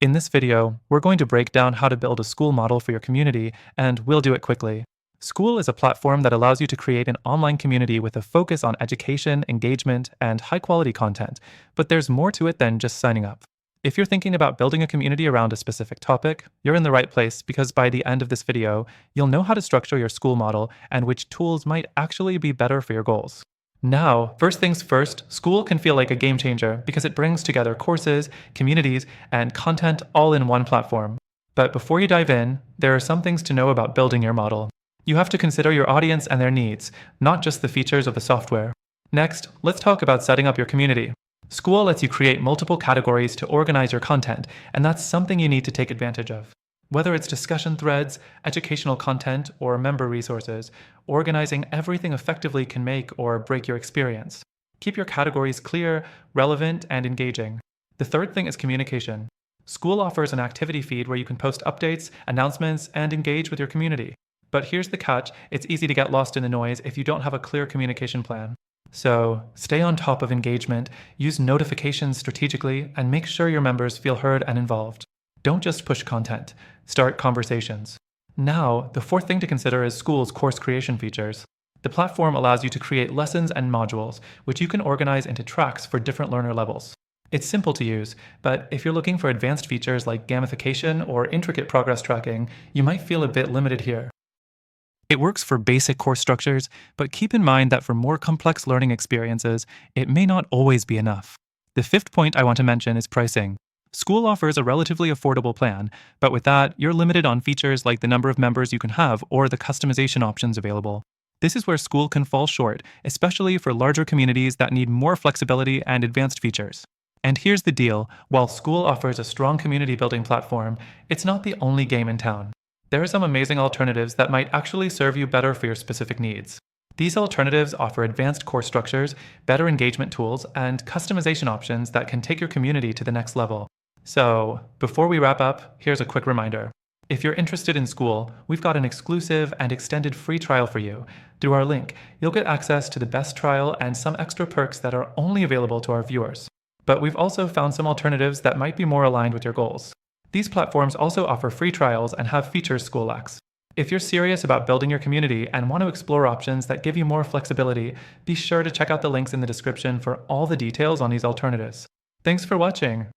In this video, we're going to break down how to build a Skool model for your community, and we'll do it quickly. Skool is a platform that allows you to create an online community with a focus on education, engagement, and high-quality content, but there's more to it than just signing up. If you're thinking about building a community around a specific topic, you're in the right place because by the end of this video, you'll know how to structure your Skool model and which tools might actually be better for your goals. Now, first things first, Skool can feel like a game changer because it brings together courses, communities, and content all in one platform. But before you dive in, there are some things to know about building your model. You have to consider your audience and their needs, not just the features of the software. Next, let's talk about setting up your community. Skool lets you create multiple categories to organize your content, and that's something you need to take advantage of. Whether it's discussion threads, educational content, or member resources, organizing everything effectively can make or break your experience. Keep your categories clear, relevant, and engaging. The third thing is communication. Skool offers an activity feed where you can post updates, announcements, and engage with your community. But here's the catch, it's easy to get lost in the noise if you don't have a clear communication plan. So, stay on top of engagement, use notifications strategically, and make sure your members feel heard and involved. Don't just push content, start conversations. Now, the fourth thing to consider is Skool's course creation features. The platform allows you to create lessons and modules, which you can organize into tracks for different learner levels. It's simple to use, but if you're looking for advanced features like gamification or intricate progress tracking, you might feel a bit limited here. It works for basic course structures, but keep in mind that for more complex learning experiences, it may not always be enough. The fifth point I want to mention is pricing. Skool offers a relatively affordable plan, but with that, you're limited on features like the number of members you can have or the customization options available. This is where Skool can fall short, especially for larger communities that need more flexibility and advanced features. And here's the deal, while Skool offers a strong community building platform, it's not the only game in town. There are some amazing alternatives that might actually serve you better for your specific needs. These alternatives offer advanced course structures, better engagement tools, and customization options that can take your community to the next level. So, before we wrap up, here's a quick reminder. If you're interested in Skool, we've got an exclusive and extended free trial for you. Through our link, you'll get access to the best trial and some extra perks that are only available to our viewers. But we've also found some alternatives that might be more aligned with your goals. These platforms also offer free trials and have features Skool lacks. If you're serious about building your community and want to explore options that give you more flexibility, be sure to check out the links in the description for all the details on these alternatives. Thanks for watching.